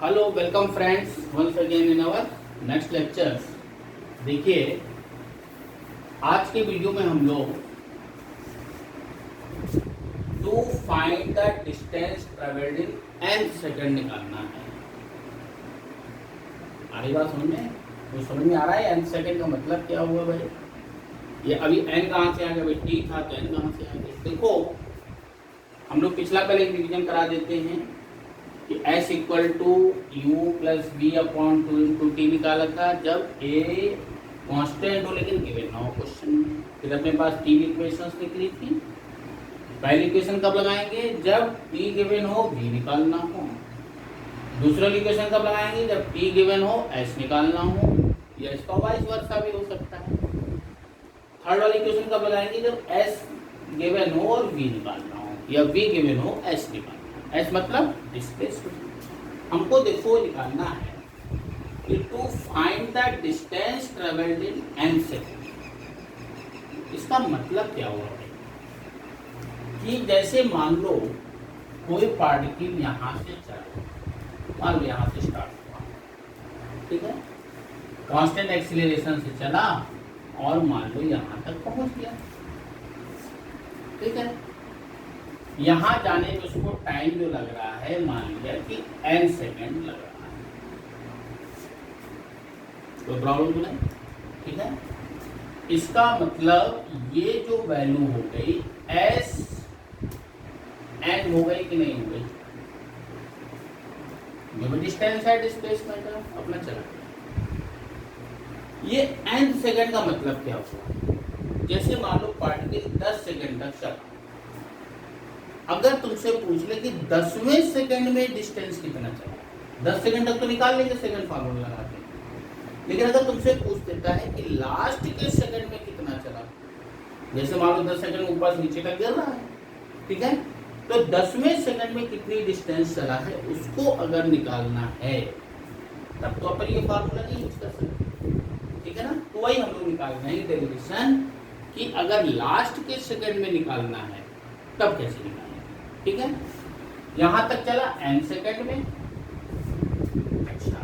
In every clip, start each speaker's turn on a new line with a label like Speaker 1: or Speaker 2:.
Speaker 1: Hello welcome friends once again in our next lectures. देखिए आज के वीडियो में हम लोग to find the distance travelled in n second निकालना है। आ रही बात समझ में? तो समझ में आ रहा है n सेकंड का मतलब क्या हुआ भाई? ये अभी n कहाँ से आ गया भाई? t था तो n कहाँ से आ गया? देखो हम लोग पिछला पहले एक रिवीजन करा देते हैं कि s equal to U plus B upon two into T निकाला था जब a कांस्टेंट हो लेकिन गिवन ना हो क्वेश्चन में। फिर अपने पास तीन इक्वेशंस निकली थी। पहली इक्वेशन कब लगाएंगे? जब t गिवन हो v निकालना हो। दूसरा इक्वेशन कब लगाएंगे? जब t गिवन हो s निकालना हो, या इसका वाइस वर्सा भी हो सकता है। थर्ड वाली इक्वेशन कब लगाएंगे? जब s गिवन हो और v निकालना हो, या v गिवन हो s निकालना हो। s मतलब डिस्प्लेसमेंट। हमको देखो निकालना है कि to find the distance travelled in n second. इसका मतलब क्या हुआ है कि जैसे मान लो कोई पार्टिकल यहाँ से चला, मान लो यहाँ से स्टार्ट हुआ, ठीक है, कांस्टेंट एक्सीलरेशन से चला और मान लो यहाँ तक पहुँच गया, ठीक है। यहाँ जाने में उसको टाइम जो लग रहा है मान लिया कि n सेकंड लग रहा है, कोई प्रॉब्लम तो नहीं, ठीक है। इसका मतलब ये जो वैल्यू हो गई s n हो गई कि नहीं हो गई? जो डिस्टेंस है डिस्प्लेसमेंट है अपना चला गया। ये n सेकंड का मतलब क्या हुआ? जैसे मान लो पार्टिकल 10 सेकंड तक चला, अगर तुमसे पूछ ले कि 10वें सेकंड में डिस्टेंस कितना चला, 10 सेकंड तक तो निकाल लेंगे सेकंड फार्मूला लगा के, लेकिन अगर तुमसे पूछ देता है कि लास्ट के सेकंड में कितना चला, जैसे मान लो 10 सेकंड ऊपर से नीचे तक गिर रहा है, ठीक है, तो 10वें सेकंड में कितनी डिस्टेंस चला है उसको अगर निकालना है तब तो अपन ये फार्मूला नहीं यूज कर सकते, ठीक है ना। तो वही हम लोग निकाल रहे हैं डेरिवेशन कि अगर लास्ट के सेकंड में निकालना है तब कैसे निकालना, ठीक है। यहां तक चला n सेकंड में। अच्छा,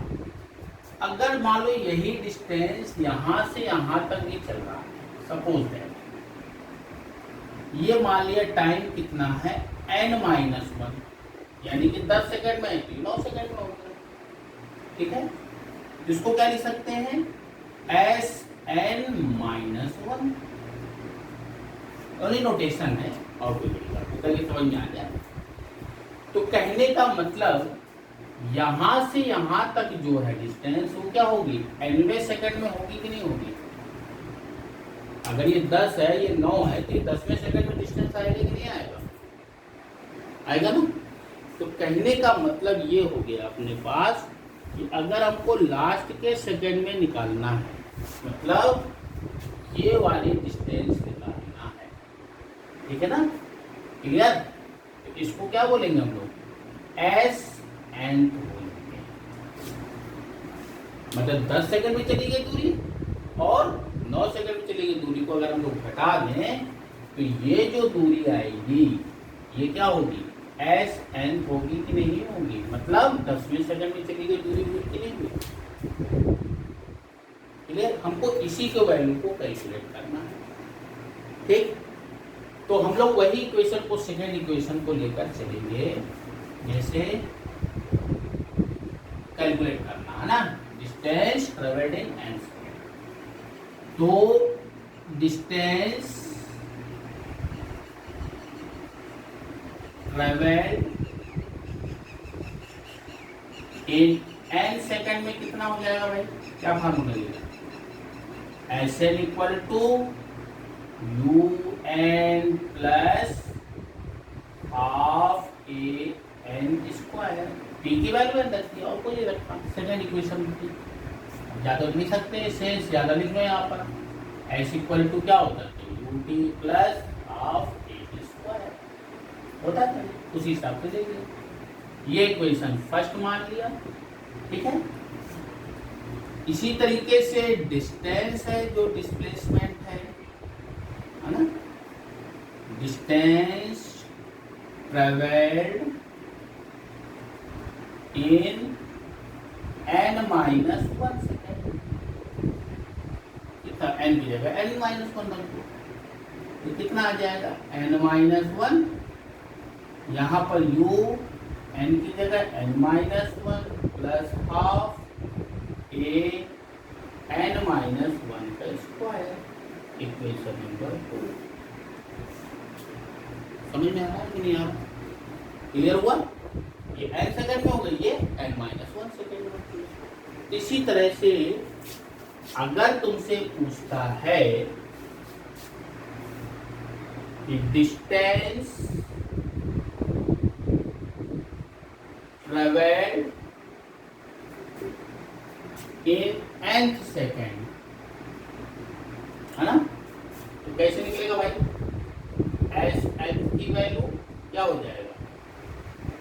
Speaker 1: अगर मान लो यही डिस्टेंस यहां से यहां तक ही चल रहा है, सपोज दैट ये मान लिया टाइम कितना है n-1, यानी कि 10 सेकंड में 9 सेकंड में हो गया, ठीक है। इसको क्या लिख सकते हैं? Sn-1, ओनली नोटेशन है और कोई बड़ी बात नहीं, समझ में आ जाए। तो कहने का मतलब यहां से यहां तक जो है डिस्टेंस वो क्या होगी? nवें सेकंड में होगी कि नहीं होगी? अगर ये 10 है ये 9 है तो ये 10वें सेकंड में डिस्टेंस आएगा कि नहीं आएगा? आएगा ना। तो कहने का मतलब ये हो गया अपने पास कि अगर हमको लास्ट के सेकंड में निकालना है, मतलब ये वाली डिस्टेंस निकालना है, ठीक है ना, क्लियर। तो इसको क्या बोलेंगे हम लोग? एस एन बोलेंगे। मतलब 10 सेकंड में चली गई दूरी और 9 सेकंड में चली गई दूरी को अगर हम लोग घटा दें तो ये जो दूरी आएगी ये क्या होगी? एस एन होगी कि नहीं होगी? मतलब 10वें सेकंड में चली गई दूरी हुई कि नहीं हुई? क्लियर। हमको इसी के वैल्यू को कैलकुलेट करना है, ठीक। तो हम लोग वही इक्वेशन को सेकेंड इक्वेशन को लेकर चलेंगे, जैसे कैलकुलेट करना है ना distance travelled in n second. तो distance travelled in n second में कितना हो जाएगा भाई? क्या फार्मूला लेगा? Sn equal to u N plus half A N square. P की वैल्यू अंदर की और कोई रखा सेकेंड इक्वेशन की, ज्यादा लिख सकते हैं, शेष ज्यादा लिख लो यहाँ पर। एस इक्वल टू क्या होता है? यू टी प्लस हाफ ए स्क्वायर होता है, उसी हिसाब से देखिए। ये इक्वेशन फर्स्ट मान लिया, ठीक है। इसी तरीके से डिस्टेंस है जो डिस्प्लेसमेंट है ना, distance travelled in n minus 1 second, कितना n की जगह n माइनस 1 रख दो, तो कितना आ जाएगा n माइनस 1, यहाँ पर u n की जगह n minus 1 plus half a n minus 1 का स्क्वायर, इक्वेशन नंबर 2। समझ में आ रहा है कि नहीं आ रहा? क्लियर हुआ? ये n सेकंड में हो गई, ये n माइनस 1 सेकंड में होती है। इसी तरह से अगर तुमसे पूछता है कि डिस्टेंस ट्रेवल्ड इन nth सेकेंड, है ना, तो कैसे निकलेगा भाई? एस एन की वैल्यू क्या हो जाएगा?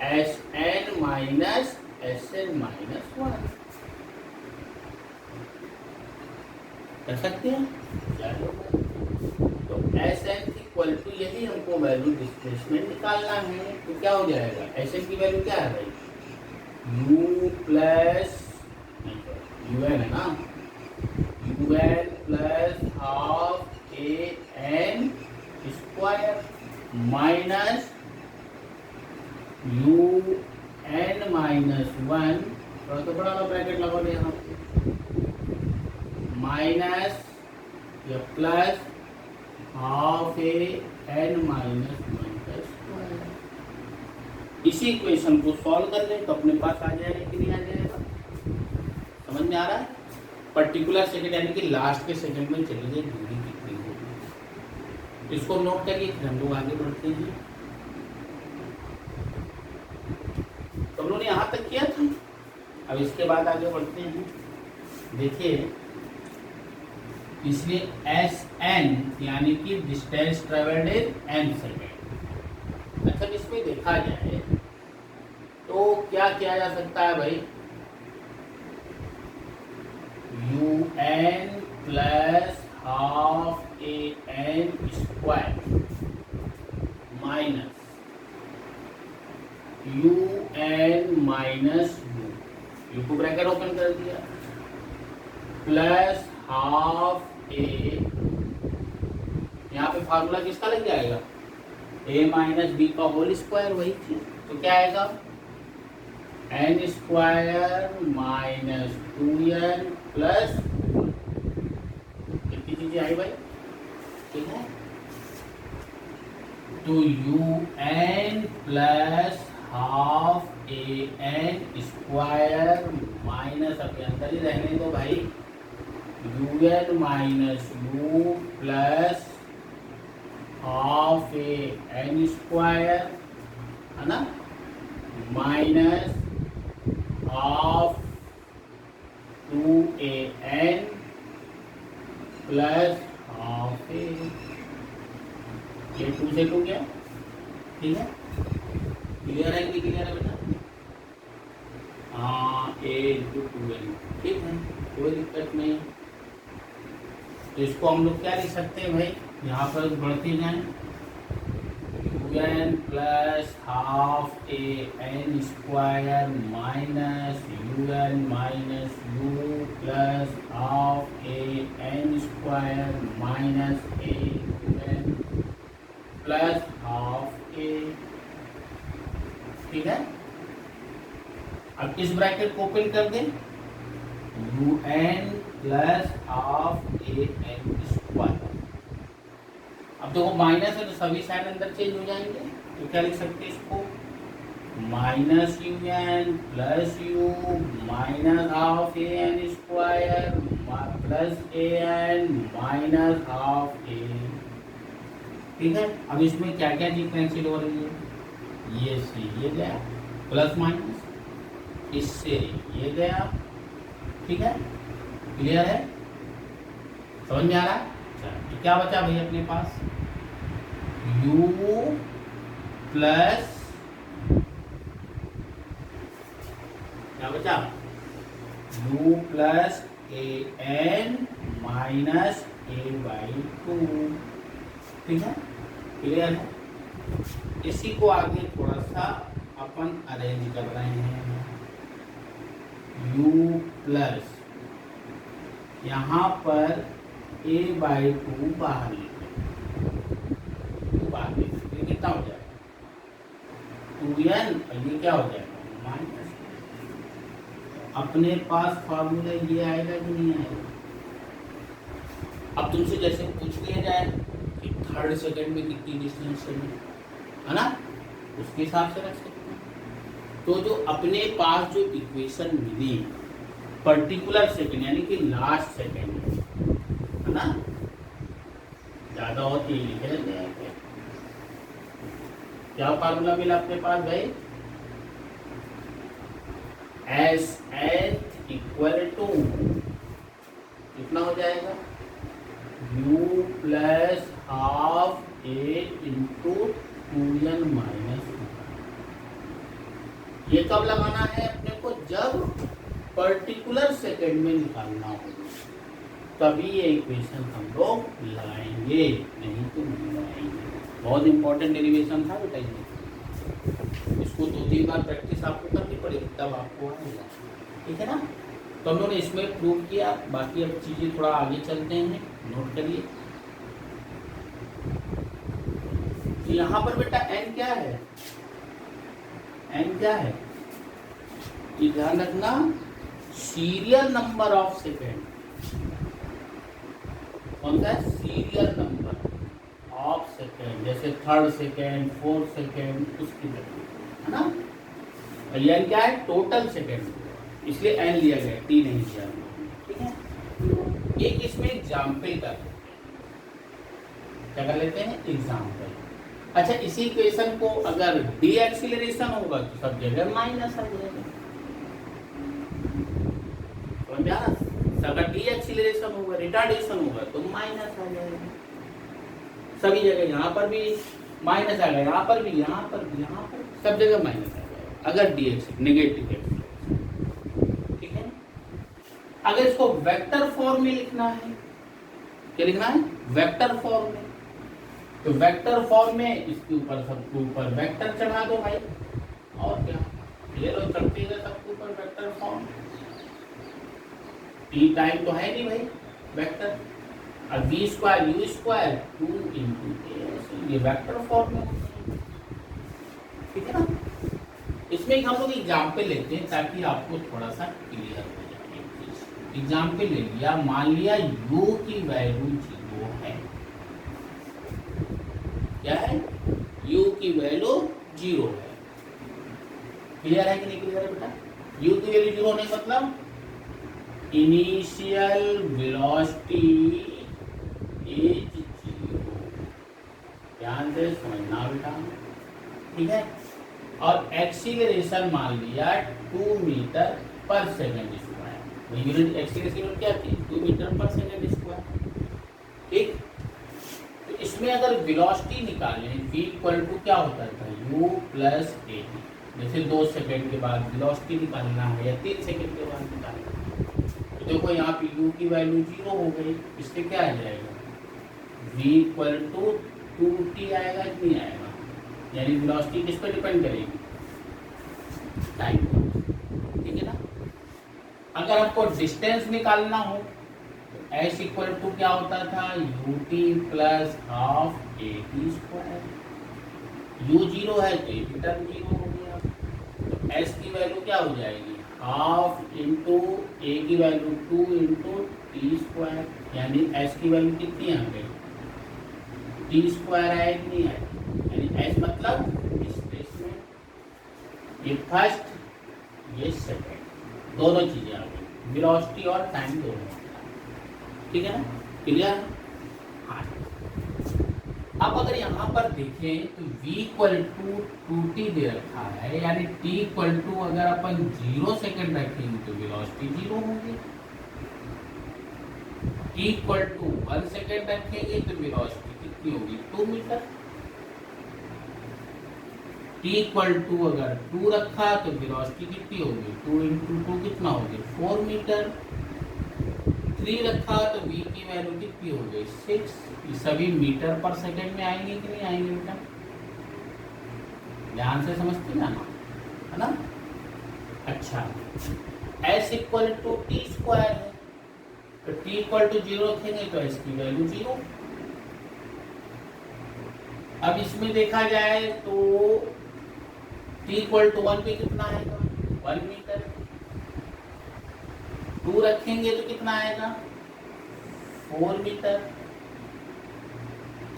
Speaker 1: S N minus S N minus 1 कर सकते हैं। तो एस एन इक्वल टू यही हमको वैल्यू डिस्प्लेसमेंट निकालना है, तो क्या हो जाएगा? एस एन की वैल्यू क्या है भाई? यू प्लस यू एन है ना, U N plus half A N square minus you N minus 1, थोड़ा तो बड़ा ब्रैकेट लगा दे यहाँ माइनस या plus half A N minus 1 का स्क्वायर। इसी इक्वेशन को सॉल्व कर ले तो अपने पास आ जाएगा कि नहीं आ जाएगा? समझ में आ रहा है? पर्टिकुलर सेकंड यानी कि लास्ट के सेकंड में चलिए दूरी कितनी होगी, इसको नोट करिए, फिर हम लोग आगे बढ़ते हैं। तो हम लोगों ने यहाँ तक किया था, अब इसके बाद आगे बढ़ते हैं। देखिए इसलिए एस एन यानी कि distance travelled in an second. अच्छा इसमें देखा जाए तो क्या किया जा सकता है भाई? You N plus half A N square minus you N minus U को ब्रैकेट ओपन कर दिया प्लस हाफ ए, यहाँ पे फार्मूला किसका लग जाएगा? ए माइनस बी का होल स्क्वायर, वही चीज। तो क्या आएगा? N square minus 2n plus कितनी चीजें आई भाई? ठीक है, तो u N plus half A N square minus, अभी अंदर ही रहने दो भाई, you N minus u plus half A N square, है ना, minus half 2an plus half a, ये 2 से 2 गया। ठीक है, क्लियर है कि क्लियर है बेटा? हाँ, a इंटू 2n, ठीक है, कोई दिक्कत नहीं। तो इसको हम लोग क्या लिख सकते हैं भाई? यहाँ पर बढ़ते जाएं, n plus half A N square minus you N minus u plus half A N square minus a n plus half a. ठीक है, अब इस ब्रैकेट को ओपन कर दें, u N plus half A N square. अब देखो minus है तो सभी साइन अंदर चेंज हो जाएंगे, तो क्या लिख सकते हैं इसको? Minus you N plus u minus half A N square plus A N minus half a. ठीक है, अब इसमें क्या क्या डिफरेंशियल हो रही है? ये से ये गया प्लस माइनस, इससे ये गया। ठीक है, क्लियर है? समझ में आ रहा है? तो क्या बचा भाई अपने पास? u प्लस क्या बचा? u plus A N minus A by 2। ठीक है, क्लियर है? इसी को आगे थोड़ा सा अपन अरेंज कर रहे हैं। u प्लस यहाँ पर a/2 बाहर ये कितना हो जाएगा 2n, और ये क्या हो जाएगा माइनस। अपने पास फार्मूला ये आएगा कि नहीं आएगा। अब तुमसे जैसे पूछ लिया जाए कि थर्ड सेकंड में कितनी डिस्टेंस है ना, उसके हिसाब से रख सकते हैं। तो जो अपने पास जो इक्वेशन मिली पर्टिकुलर सेकंड यानी कि लास्ट सेकंड है ना, ज्यादा होती है लिख लेते हैं। क्या फार्मूला मिला अपने पास भाई, एस एच इक्वल टू कितना हो जाएगा u प्लस हाफ ए इंटू 2n माइनस। ये कब लगाना है अपने को, जब पर्टिकुलर सेकंड में निकालना होगा तभी ये इक्वेशन हम लोग लगाएंगे, नहीं तो नहीं लगाएंगे। बहुत इंपॉर्टेंट डेरिवेशन था बेटा ये, इसको 2-3 बार प्रैक्टिस आपको करनी पड़ेगी तब आपको आएगा, ठीक है ना। तो हम लोगों ने इसमें प्रूव किया, बाकी अब चीज़ें थोड़ा आगे चलते हैं, नोट करिए। तो यहाँ पर बेटा n क्या है, n क्या है ये ध्यान रखना, सीरियल नंबर ऑफ सेकेंड। कौन सा है, सीरियल नंबर ऑफ सेकेंड, जैसे थर्ड सेकेंड, फोर्थ सेकेंड, उसकी तरह है ना। और n क्या है, टोटल सेकेंड, इसलिए n लिया गया, t नहीं लिया, ठीक है। एक इसमें एग्जाम्पल कर, क्या कर लेते हैं, एग्जाम्पल। अच्छा, इसी इक्वेशन को अगर डी एक्सीलरेशन होगा तो सब जगह माइनस आ जाएगा, अगर डी एक्सीलरेशन होगा, रिटार्डेशन होगा तो माइनस आ जाएगा सभी जगह। यहाँ पर भी माइनस आ गया, यहाँ पर भी, यहाँ पर भी, यहाँ पर सब जगह माइनस आ जाएगा अगर डी एक्सीलरेशन नेगेटिव एक्सीलरेशन, ठीक है। अगर इसको वेक्टर फॉर्म में लिखना है, क्या लिखना है, वेक्टर फॉर्म में, तो वेक्टर फॉर्म में इसके ऊपर सबके ऊपर वेक्टर चढ़ा दो भाई, और क्या, ये लो चढ़ती है सबके ऊपर वेक्टर फॉर्म। टी टाइम तो है नहीं भाई वेक्टर, और v square u square 2 into a, ये वेक्टर फॉर्म में, ठीक है ना। इसमें हम लोग एग्जाम्पल लेते हैं ताकि आपको थोड़ा सा क्लियर हो जाए। एग्जाम्पल ले लिया, मान लिया u की वैल्यू 0 है, क्या है, u की वैल्यू 0 है। क्लियर है कि नहीं क्लियर है बेटा, u की वैल्यू 0 नहीं मतलब इनिशियल वेलोसिटी इज 0, ध्यान से समझना बेटा, ठीक है। और एक्सीलरेशन मान लिया 2 मीटर पर सेकेंड स्क्वायर, यूनिट एक्सीलरेशन क्या थी, 2 मीटर पर सेकेंड स्क्वायर, ठीक। तो इसमें अगर वेलोसिटी निकालें, v इक्वल टू क्या होता था, u प्लस ए, जैसे 2 सेकेंड के बाद वेलोसिटी निकालना है या 3 सेकेंड के बाद निकालना है, तो देखो यहाँ पे u की वैल्यू 0 हो गई, इससे क्या आ जाएगा, v इक्वल टू 2t आएगा कि नहीं आएगा, यानी वेलोसिटी किस पर डिपेंड करेगी, टाइम, ठीक है ना। अगर आपको डिस्टेंस निकालना हो तो s इक्वल टू क्या होता था, ut plus half A T square, u 0 है तो a टर्म 0 हो गया, तो s की वैल्यू क्या हो जाएगी, हाफ इंटू ए की वैल्यू 2 इंटू टी स्क्वायर, यानी s की वैल्यू कितनी आ गई, टी स्क्वायर आया कि नहीं आया, यानी s मतलब डिस्प्लेसमेंट, ये फर्स्ट ये सेकंड, दोनों चीजें आ गई, वेलोसिटी और टाइम दोनों, ठीक है ना, क्लियर। हाँ, अब अगर यहाँ पर देखें तो v इक्वल टू 2t दे रखा है, यानी t इक्वल टू अगर अपन 0 सेकेंड रखेंगे तो वेलोसिटी 0 होगी, t इक्वल टू 1 सेकेंड रखेंगे तो वेलोसिटी कितनी होगी, 2 मीटर। t इक्वल टू अगर 2 रखा तो वेलोसिटी कितनी होगी, 2 इंटू 2 कितना होगी, 4 मीटर। 3 रखा तो v की वैल्यू कितनी हो गई, 6। ये सभी मीटर पर सेकंड में आएंगे कि नहीं आएंगे बेटा, ध्यान से समझते जाना, है ना। अच्छा, s equal to T square है, तो t इक्वल टू 0 रखेंगे तो s की वैल्यू 0। अब इसमें देखा जाए तो t इक्वल टू 1 पे कितना आएगा, 1 मीटर। 2 रखेंगे तो कितना आएगा, 4 मीटर।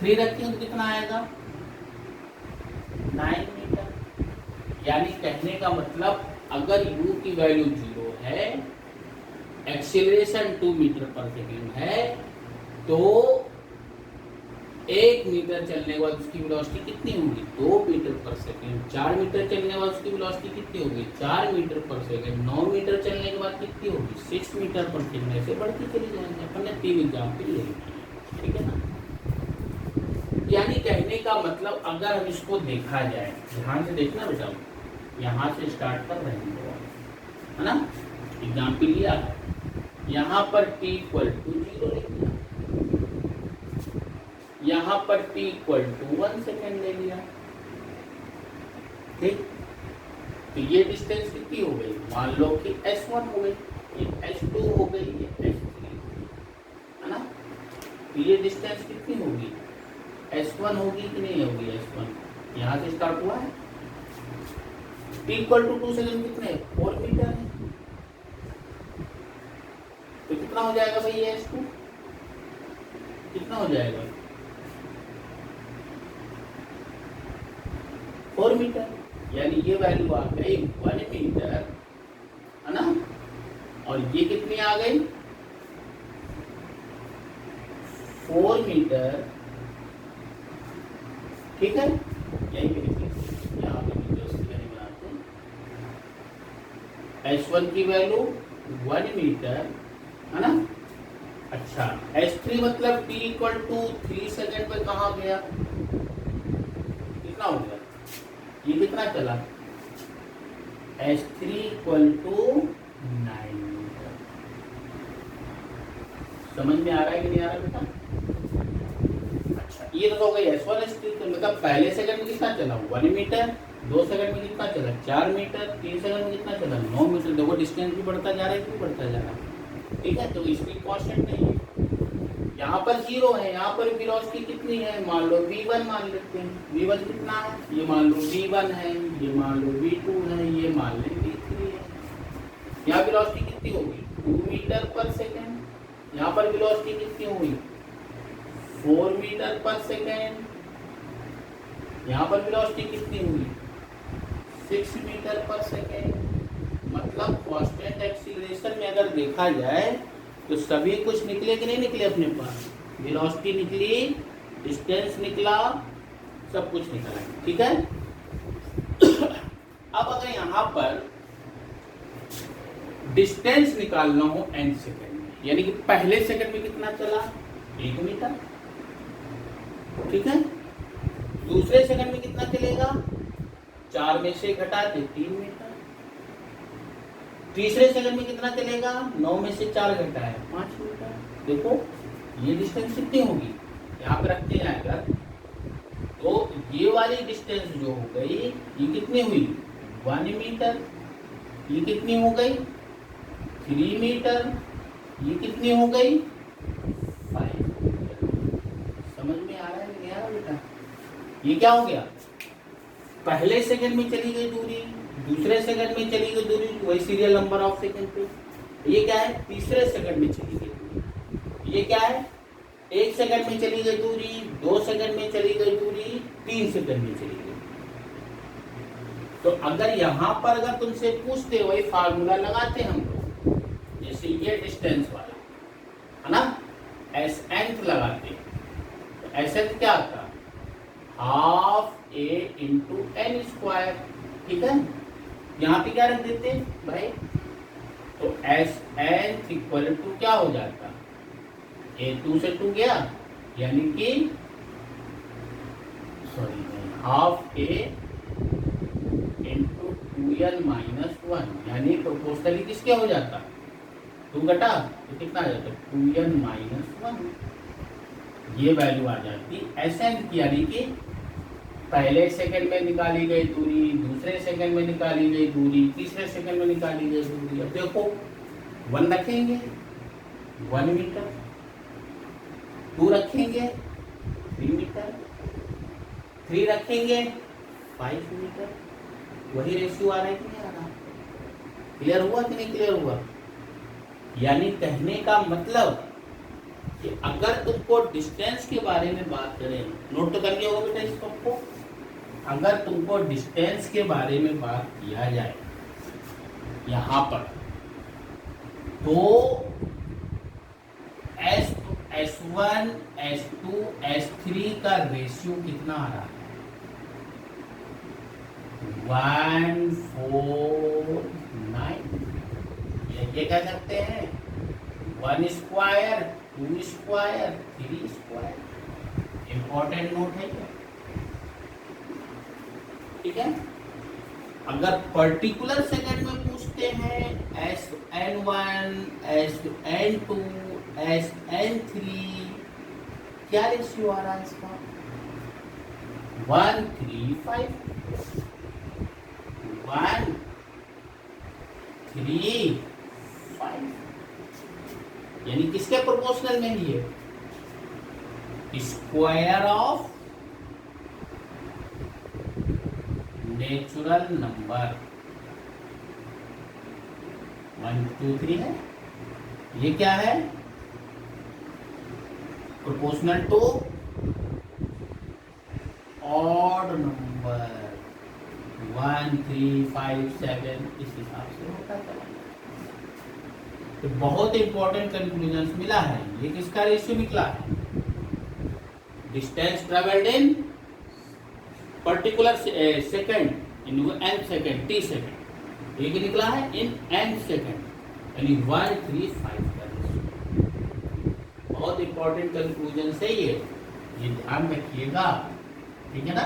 Speaker 1: 3 रखेंगे तो कितना आएगा, 9 मीटर। यानी कहने का मतलब अगर u की वैल्यू 0 है, एक्सीलरेशन 2 मीटर पर सेकेंड है, तो 1 मीटर चलने के बाद उसकी वेलोसिटी कितनी होगी, 2 मीटर पर सेकेंड। 4 मीटर चलने के बाद उसकी वेलोसिटी कितनी होगी, 4 मीटर पर सेकेंड। 9 मीटर चलने के बाद कितनी होगी, 6 मीटर पर सेकेंड। ऐसे बढ़ती चली जाएंगे। अपन ने 3 एग्जाम्पल ले, ठीक है ना। यानी कहने का मतलब अगर हम इसको देखा जाए, ध्यान से देखना बेटा, यहाँ से स्टार्ट कर रहे हैं, है ना। एग्जाम्पल लिया, यहाँ पर t इक्वल टू 0 ले लिया, यहाँ पर t इक्वल टू 1 सेकेंड ले लिया, ठीक। तो ये डिस्टेंस कितनी हो गई, मान लो कि s1 हो गई, ये s2 हो गई, ये s3, है ना। तो ये डिस्टेंस कितनी होगी, s1 होगी कि नहीं होगी, s1 यहाँ से स्टार्ट हुआ है। t इक्वल टू 2 सेकेंड कितने, 4 मीटर है। तो कितना हो जाएगा भाई ये s2, कितना हो जाएगा, 4 मीटर। यानी ये वैल्यू आ गई 1 मीटर, है ना। और ये कितनी आ गई, 4 मीटर, ठीक है। यही पे लिखिए, यहाँ पे बनाते हैं। s1 की वैल्यू 1 मीटर, है ना। अच्छा, s3 मतलब t इक्वल टू 3 सेकेंड पे कहाँ गया, कितना हो गया, ये कितना चला, s3 इक्वल टू 9 मीटर। समझ में आ रहा है कि नहीं आ रहा बेटा। अच्छा, ये तो हो गई s1 s3, तो मतलब पहले सेकंड में कितना चला, 1 मीटर। 2 सेकंड में कितना चला, 4 मीटर। 3 सेकंड में कितना चला, 9 मीटर। देखो डिस्टेंस भी बढ़ता जा रहा है, क्यों बढ़ता जा रहा है, ठीक है। तो इसकी कांस्टेंट नहीं है, यहाँ पर 0 है, यहाँ पर वेलोसिटी कितनी है, मान लो v1 मान लेते हैं। v1 कितना है, ये मान लो v1 है, ये मान लो v2 है, ये मान लें v3 है। यहाँ वेलोसिटी कितनी होगी, 2 मीटर पर सेकेंड। यहाँ पर वेलोसिटी कितनी होगी, 4 मीटर पर सेकेंड। यहाँ पर वेलोसिटी कितनी हुई, 6 मीटर पर सेकेंड। मतलब कांस्टेंट एक्सीलरेशन में अगर देखा जाए तो सभी कुछ निकले कि नहीं निकले अपने पास, वेलोसिटी निकली, डिस्टेंस निकला, सब कुछ निकला, ठीक है। अब अगर यहाँ पर डिस्टेंस निकालना हो n सेकेंड में, यानी कि पहले सेकेंड में कितना चला, 1 मीटर, ठीक है। दूसरे सेकंड में कितना चलेगा, 4 में से घटा दे 3 मीटर। तीसरे सेकंड में कितना चलेगा, 9 में से 4 घटाए 5 मीटर। देखो ये डिस्टेंस कितनी होगी, यहाँ पे रखते हैं अगर, तो ये वाली डिस्टेंस जो हो गई ये कितनी हुई, 1 मीटर। ये कितनी हो गई, 3 मीटर। ये कितनी हो गई, 5 मीटर। समझ में आ रहा है नहीं आ रहा बेटा। ये क्या हो गया, पहले सेकंड में चली गई दूरी, दूसरे सेकंड में चली गई दूरी, वही सीरियल नंबर ऑफ सेकंड पे। ये क्या है, तीसरे सेकंड में चली गई दूरी। ये क्या है, 1 सेकंड में चली गई दूरी, 2 सेकंड में चली गई दूरी, 3 सेकंड में चली गई। तो अगर यहाँ पर अगर तुमसे पूछते, वही फार्मूला लगाते हम लोग, जैसे ये डिस्टेंस वाला है ना, एस एंथ लगाते, तो एस एंथ क्या आता, हाफ ए इंटू एन स्क्वायर, ठीक है। यहाँ पे क्या रख देते भाई, तो एस एन इक्वल टू क्या हो जाता, ए 2 से 2 गया, यानी कि सॉरी हाफ ए इंटू 2n माइनस 1, यानी प्रोपोर्शनली किसके हो जाता, 2 घटा तो कितना आ जाता, 2n माइनस 1। ये वैल्यू आ जाती एस एन की, यानी कि पहले सेकंड में निकाली गई दूरी, दूसरे सेकंड में निकाली गई दूरी, तीसरे सेकंड में निकाली गई दूरी। अब देखो 1 रखेंगे 1 मीटर, 2 रखेंगे 3 मीटर, 3 रखेंगे 5 मीटर। वही रेशियो आ रहा है कि नहीं आ रहा? क्लियर हुआ कि नहीं क्लियर हुआ? यानी कहने का मतलब कि अगर तुमको डिस्टेंस के बारे में बात करें, नोट तो कर लिया होगा बेटा इस सबको, अगर तुमको डिस्टेंस के बारे में बात किया जाए यहां पर, तो S1, S2, S3 का रेशियो कितना आ रहा है? 1, 4, 9। ये कह सकते हैं 1 square, 2 square, 3 square. Important note है क्या? ठीक है। अगर पर्टिकुलर सेकंड में पूछते हैं Sn1, Sn2, Sn3, क्या रेशियो आ रहा है इसका? 1, 3, 5, 1, 3, 5। यानी किसके प्रोपोर्शनल में ही है? स्क्वायर ऑफ नेचुरल नंबर 1, 2, 3 है। ये क्या है? प्रोपोर्शनल टू ऑड नंबर 1, 3, 5, 7, इस हिसाब से होता है। तो बहुत इंपॉर्टेंट कंक्लूजन मिला है। ये किसका रेशियो निकला है? Distance travelled in particular second in n second, t second. ये निकला है इन n सेकंड, यानी 1, 3, 5 का रेशियो। बहुत इंपॉर्टेंट कंक्लूजन है ये ध्यान रखिएगा, ठीक है ना।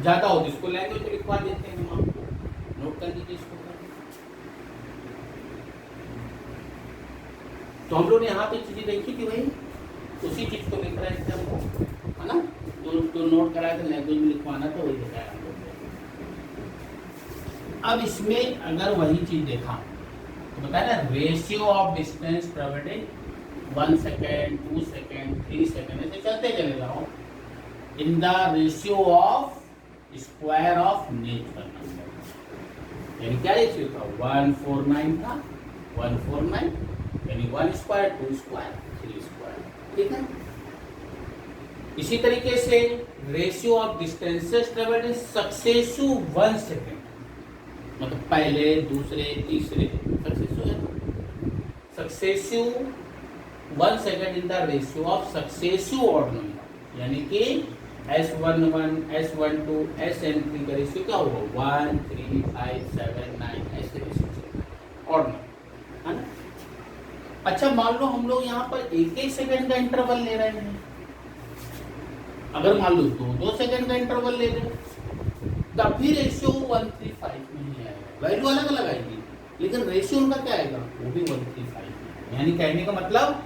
Speaker 1: ज्यादा हो इसको लैंग्वेज में लिखवा देते हैं हम आपको, नोट कर लीजिए इसको। तो हम लोग ने यहाँ पे चीजें देखी थी भाई, उसी चीज को लिख रहे थे हमको, है ना। तो नोट कराया था, लैंग्वेज में लिखवाना था, वही दिखाया हम लोग। अब इसमें अगर वही चीज देखा तो बताया ना, ratio of distance travelled 1 second, 2 second, 3 second, ऐसे चलते चले जाओ in the ratio of square of natural number. यानी क्या रेशियो था? 149 था, 149, यानी 1 स्क्वायर, 2 स्क्वायर, 3 स्क्वायर, ठीक है। इसी तरीके से ratio of distances travelled in successive 1 second, मतलब पहले, दूसरे, तीसरे, सक्सेसिव है। Successive 1 second in the ratio of successive odd number, यानी कि S11, S12, Sn3 का रेशियो क्या होगा? 1, 3, 5, 7, 9, ऐसे रेशियो ऑड नंबर, है ना। अच्छा मान लो हम लोग यहाँ पर 1 सेकंड का इंटरवल ले रहे हैं, अगर मान लो 2 सेकंड का इंटरवल ले रहे हैं, तब भी रेशियो 135 में ही आएगा। वैल्यू अलग अलग आएगी, लेकिन रेशियो उनका क्या आएगा? वो भी 135। यानी कहने का मतलब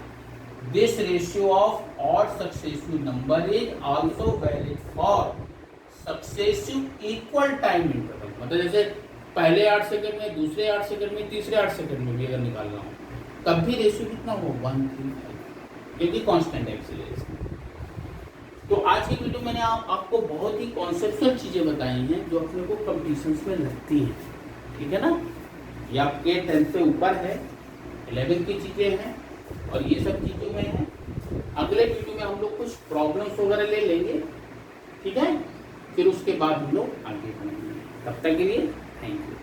Speaker 1: this ratio of odd successive number is also valid for successive equal time interval. मतलब जैसे पहले 8 सेकंड में, दूसरे 8 सेकंड में, तीसरे 8 सेकंड में भी अगर निकाल रहा हूँ, तब भी रेशियो कितना हो? 135, क्योंकि कांस्टेंट एक्सीलरेशन। तो आज की वीडियो मैंने आपको बहुत ही कॉन्सेप्चुअल चीजें बताई हैं जो अपने को कंपटीशंस में लगती हैं, ठीक है ना। ये आपके 10th से ऊपर है, 11th की चीजें हैं, और ये सब चीजों में है। अगले वीडियो में हम लोग कुछ प्रॉब्लम्स वगैरह ले लेंगे, ठीक है। फिर उसके बाद हम लोग आगे बढ़ेंगे। तब तक के लिए थैंक यू।